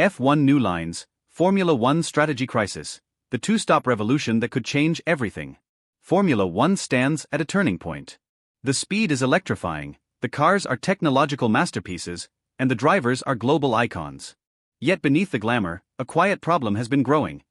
F1 new lines, Formula One strategy crisis, the two-stop revolution that could change everything. Formula One stands at a turning point. The speed is electrifying, the cars are technological masterpieces, and the drivers are global icons. Yet beneath the glamour, a quiet problem has been growing.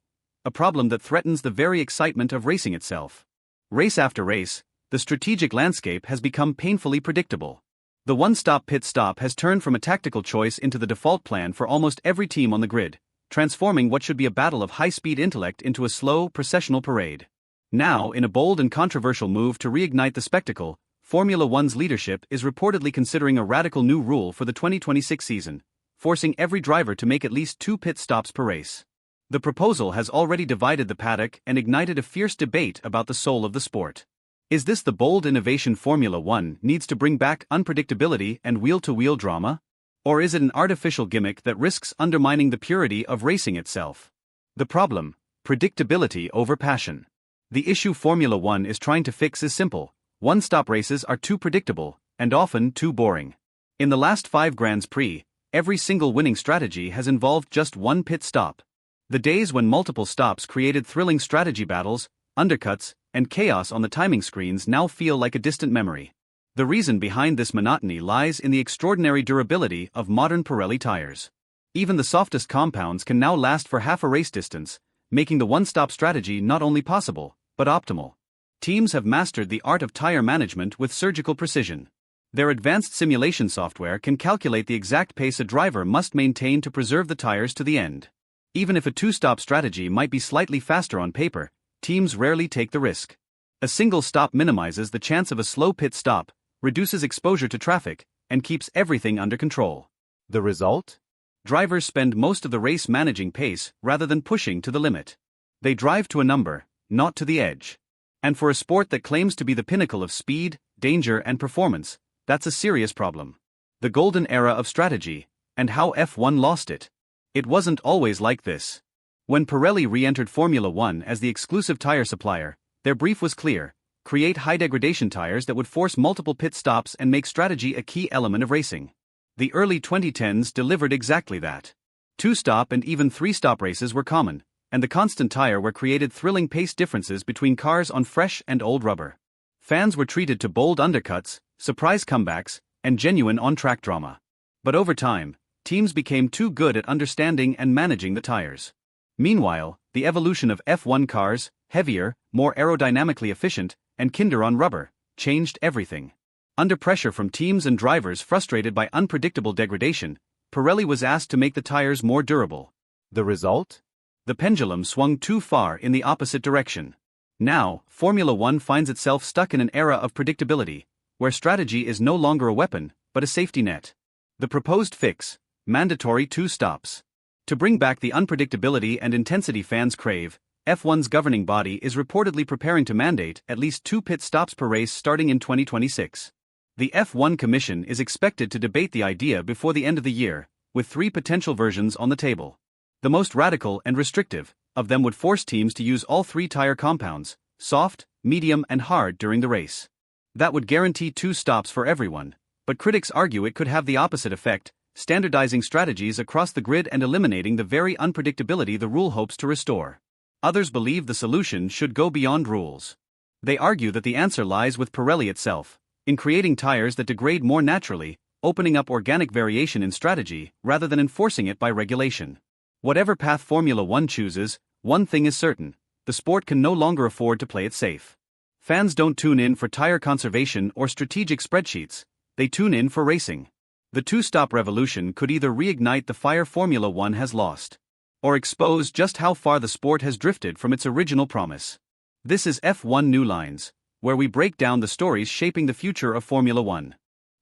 A problem that threatens the very excitement of racing itself. Race after race, the strategic landscape has become painfully predictable. The one-stop pit stop has turned from a tactical choice into the default plan for almost every team on the grid, transforming what should be a battle of high-speed intellect into a slow, processional parade. Now, in a bold and controversial move to reignite the spectacle, Formula One's leadership is reportedly considering a radical new rule for the 2026 season, forcing every driver to make at least 2 pit stops per race. The proposal has already divided the paddock and ignited a fierce debate about the soul of the sport. Is this the bold innovation Formula One needs to bring back unpredictability and wheel-to-wheel drama? Or is it an artificial gimmick that risks undermining the purity of racing itself? The problem: predictability over passion. The issue Formula One is trying to fix is simple: one-stop races are too predictable, and often too boring. In the last 5 Grands Prix, every single winning strategy has involved just one pit stop. The days when multiple stops created thrilling strategy battles, undercuts, and chaos on the timing screens now feel like a distant memory. The reason behind this monotony lies in the extraordinary durability of modern Pirelli tires. Even the softest compounds can now last for half a race distance, making the one-stop strategy not only possible, but optimal. Teams have mastered the art of tire management with surgical precision. Their advanced simulation software can calculate the exact pace a driver must maintain to preserve the tires to the end. Even if a two-stop strategy might be slightly faster on paper, teams rarely take the risk. A single stop minimizes the chance of a slow pit stop, reduces exposure to traffic, and keeps everything under control. The result? Drivers spend most of the race managing pace rather than pushing to the limit. They drive to a number, not to the edge. And for a sport that claims to be the pinnacle of speed, danger, and performance, that's a serious problem. The golden era of strategy, and how F1 lost it. It wasn't always like this. When Pirelli re-entered Formula One as the exclusive tire supplier, their brief was clear: create high-degradation tires that would force multiple pit stops and make strategy a key element of racing. The early 2010s delivered exactly that. 2-stop and even 3-stop races were common, and the constant tire wear created thrilling pace differences between cars on fresh and old rubber. Fans were treated to bold undercuts, surprise comebacks, and genuine on-track drama. But over time, teams became too good at understanding and managing the tires. Meanwhile, the evolution of F1 cars, heavier, more aerodynamically efficient, and kinder on rubber, changed everything. Under pressure from teams and drivers frustrated by unpredictable degradation, Pirelli was asked to make the tires more durable. The result? The pendulum swung too far in the opposite direction. Now, Formula One finds itself stuck in an era of predictability, where strategy is no longer a weapon, but a safety net. The proposed fix: mandatory 2 stops. To bring back the unpredictability and intensity fans crave, F1's governing body is reportedly preparing to mandate at least 2 pit stops per race starting in 2026. The F1 Commission is expected to debate the idea before the end of the year, with 3 potential versions on the table. The most radical and restrictive of them would force teams to use all 3 tire compounds, soft, medium, and hard, during the race. That would guarantee 2 stops for everyone, but critics argue it could have the opposite effect, standardizing strategies across the grid and eliminating the very unpredictability the rule hopes to restore. Others believe the solution should go beyond rules. They argue that the answer lies with Pirelli itself, in creating tires that degrade more naturally, opening up organic variation in strategy rather than enforcing it by regulation. Whatever path Formula One chooses, one thing is certain: the sport can no longer afford to play it safe. Fans don't tune in for tire conservation or strategic spreadsheets, they tune in for racing. The two-stop revolution could either reignite the fire Formula One has lost, or expose just how far the sport has drifted from its original promise. This is F1 New Lines, where we break down the stories shaping the future of Formula One.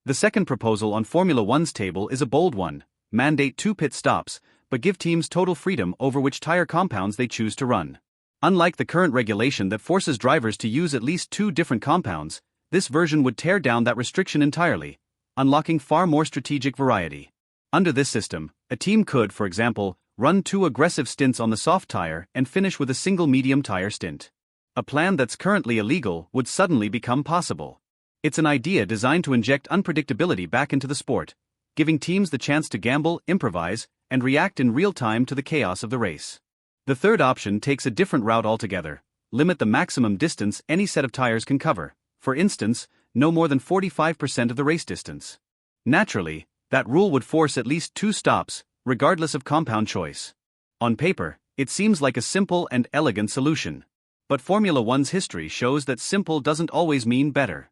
The second proposal on Formula One's table is a bold one: mandate 2 pit stops, but give teams total freedom over which tire compounds they choose to run. Unlike the current regulation that forces drivers to use at least 2 different compounds, this version would tear down that restriction entirely, unlocking far more strategic variety. Under this system, a team could, for example, run 2 aggressive stints on the soft tire and finish with a single medium tire stint. A plan that's currently illegal would suddenly become possible. It's an idea designed to inject unpredictability back into the sport, giving teams the chance to gamble, improvise, and react in real time to the chaos of the race. The third option takes a different route altogether: limit the maximum distance any set of tires can cover, for instance, no more than 45% of the race distance. Naturally, that rule would force at least 2 stops, regardless of compound choice. On paper, it seems like a simple and elegant solution. But Formula One's history shows that simple doesn't always mean better.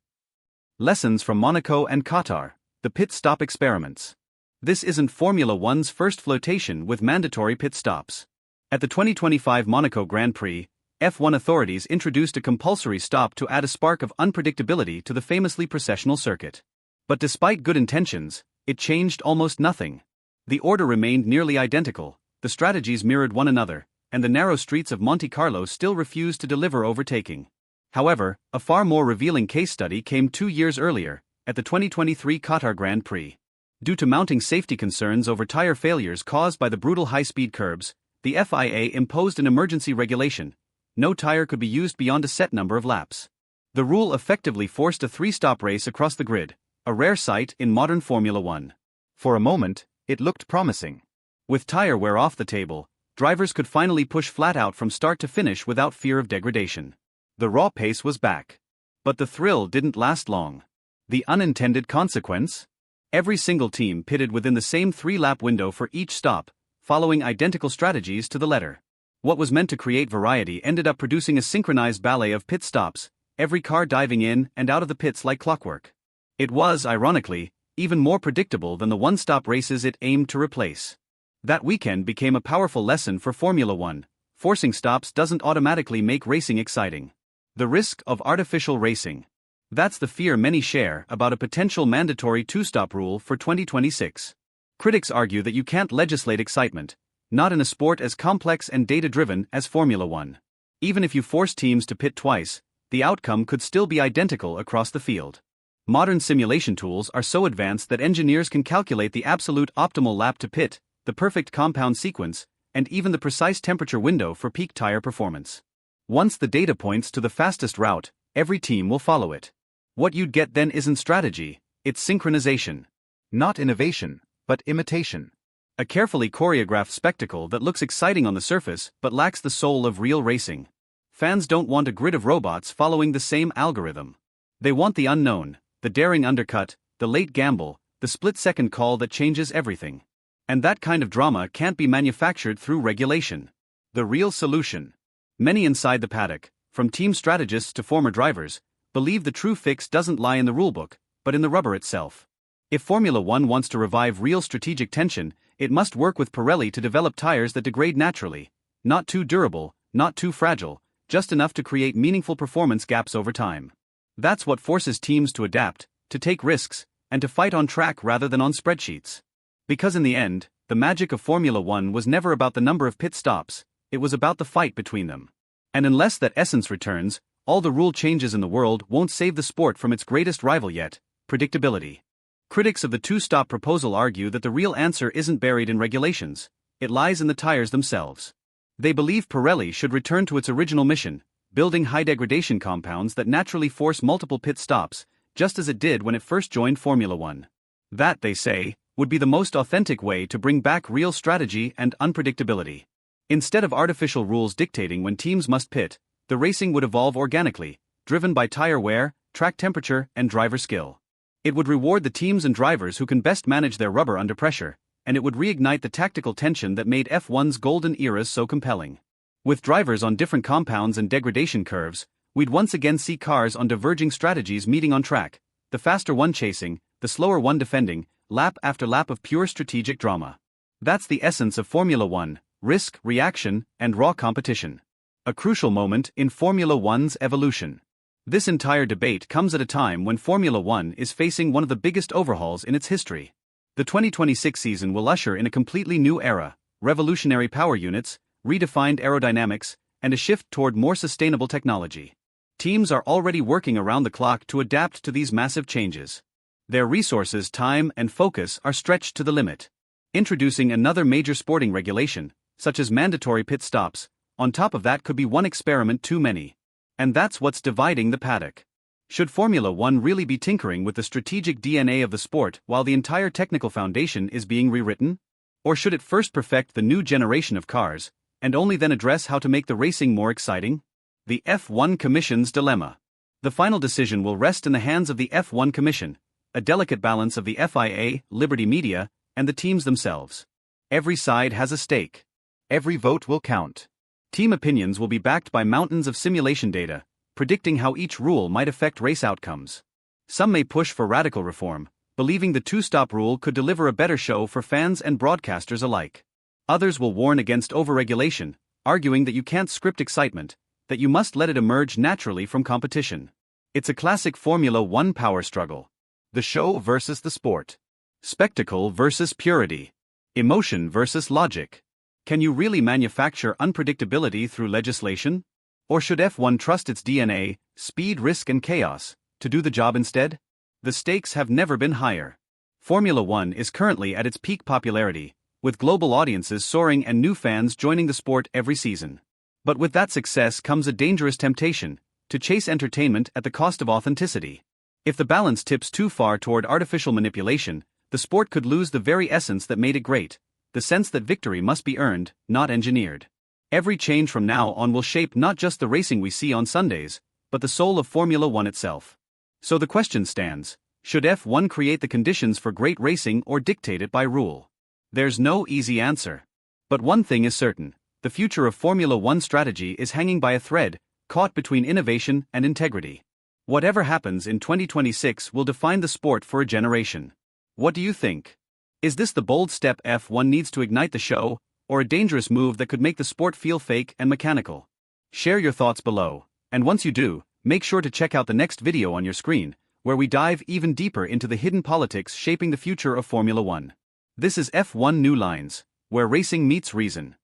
Lessons from Monaco and Qatar: the pit stop experiments. This isn't Formula One's first flirtation with mandatory pit stops. At the 2025 Monaco Grand Prix, F1 authorities introduced a compulsory stop to add a spark of unpredictability to the famously processional circuit. But despite good intentions, it changed almost nothing. The order remained nearly identical, the strategies mirrored one another, and the narrow streets of Monte Carlo still refused to deliver overtaking. However, a far more revealing case study came 2 years earlier, at the 2023 Qatar Grand Prix. Due to mounting safety concerns over tire failures caused by the brutal high-speed curbs, the FIA imposed an emergency regulation: no tire could be used beyond a set number of laps. The rule effectively forced a 3-stop race across the grid, a rare sight in modern Formula One. For a moment, it looked promising. With tire wear off the table, drivers could finally push flat out from start to finish without fear of degradation. The raw pace was back. But the thrill didn't last long. The unintended consequence? Every single team pitted within the same 3-lap window for each stop, following identical strategies to the letter. What was meant to create variety ended up producing a synchronized ballet of pit stops, every car diving in and out of the pits like clockwork. It was, ironically, even more predictable than the one-stop races it aimed to replace. That weekend became a powerful lesson for Formula One: forcing stops doesn't automatically make racing exciting. The risk of artificial racing. That's the fear many share about a potential mandatory 2-stop rule for 2026. Critics argue that you can't legislate excitement, not in a sport as complex and data-driven as Formula One. Even if you force teams to pit twice, the outcome could still be identical across the field. Modern simulation tools are so advanced that engineers can calculate the absolute optimal lap to pit, the perfect compound sequence, and even the precise temperature window for peak tire performance. Once the data points to the fastest route, every team will follow it. What you'd get then isn't strategy, it's synchronization. Not innovation, but imitation. A carefully choreographed spectacle that looks exciting on the surface but lacks the soul of real racing. Fans don't want a grid of robots following the same algorithm. They want the unknown, the daring undercut, the late gamble, the split-second call that changes everything. And that kind of drama can't be manufactured through regulation. The real solution. Many inside the paddock, from team strategists to former drivers, believe the true fix doesn't lie in the rulebook, but in the rubber itself. If Formula One wants to revive real strategic tension, it must work with Pirelli to develop tires that degrade naturally, not too durable, not too fragile, just enough to create meaningful performance gaps over time. That's what forces teams to adapt, to take risks, and to fight on track rather than on spreadsheets. Because in the end, the magic of Formula One was never about the number of pit stops, it was about the fight between them. And unless that essence returns, all the rule changes in the world won't save the sport from its greatest rival yet: predictability. Critics of the 2-stop proposal argue that the real answer isn't buried in regulations, it lies in the tires themselves. They believe Pirelli should return to its original mission, building high-degradation compounds that naturally force multiple pit stops, just as it did when it first joined Formula One. That, they say, would be the most authentic way to bring back real strategy and unpredictability. Instead of artificial rules dictating when teams must pit, the racing would evolve organically, driven by tire wear, track temperature, and driver skill. It would reward the teams and drivers who can best manage their rubber under pressure, and it would reignite the tactical tension that made F1's golden eras so compelling. With drivers on different compounds and degradation curves, we'd once again see cars on diverging strategies meeting on track, the faster one chasing, the slower one defending, lap after lap of pure strategic drama. That's the essence of Formula One: risk, reaction, and raw competition. A crucial moment in Formula One's evolution. This entire debate comes at a time when Formula One is facing one of the biggest overhauls in its history. The 2026 season will usher in a completely new era: revolutionary power units, redefined aerodynamics, and a shift toward more sustainable technology. Teams are already working around the clock to adapt to these massive changes. Their resources, time, and focus are stretched to the limit. Introducing another major sporting regulation, such as mandatory pit stops, on top of that could be one experiment too many. And that's what's dividing the paddock. Should Formula One really be tinkering with the strategic DNA of the sport while the entire technical foundation is being rewritten? Or should it first perfect the new generation of cars, and only then address how to make the racing more exciting? The F1 Commission's dilemma. The final decision will rest in the hands of the F1 Commission, a delicate balance of the FIA, Liberty Media, and the teams themselves. Every side has a stake. Every vote will count. Team opinions will be backed by mountains of simulation data, predicting how each rule might affect race outcomes. Some may push for radical reform, believing the two-stop rule could deliver a better show for fans and broadcasters alike. Others will warn against overregulation, arguing that you can't script excitement, that you must let it emerge naturally from competition. It's a classic Formula One power struggle. The show versus the sport. Spectacle versus purity. Emotion versus logic. Can you really manufacture unpredictability through legislation? Or should F1 trust its DNA, speed, risk, and chaos, to do the job instead? The stakes have never been higher. Formula One is currently at its peak popularity, with global audiences soaring and new fans joining the sport every season. But with that success comes a dangerous temptation, to chase entertainment at the cost of authenticity. If the balance tips too far toward artificial manipulation, the sport could lose the very essence that made it great, the sense that victory must be earned, not engineered. Every change from now on will shape not just the racing we see on Sundays, but the soul of Formula One itself. So the question stands, should F1 create the conditions for great racing or dictate it by rule? There's no easy answer. But one thing is certain, the future of Formula One strategy is hanging by a thread, caught between innovation and integrity. Whatever happens in 2026 will define the sport for a generation. What do you think? Is this the bold step F1 needs to ignite the show, or a dangerous move that could make the sport feel fake and mechanical? Share your thoughts below, and once you do, make sure to check out the next video on your screen, where we dive even deeper into the hidden politics shaping the future of Formula One. This is F1 New Lines, where racing meets reason.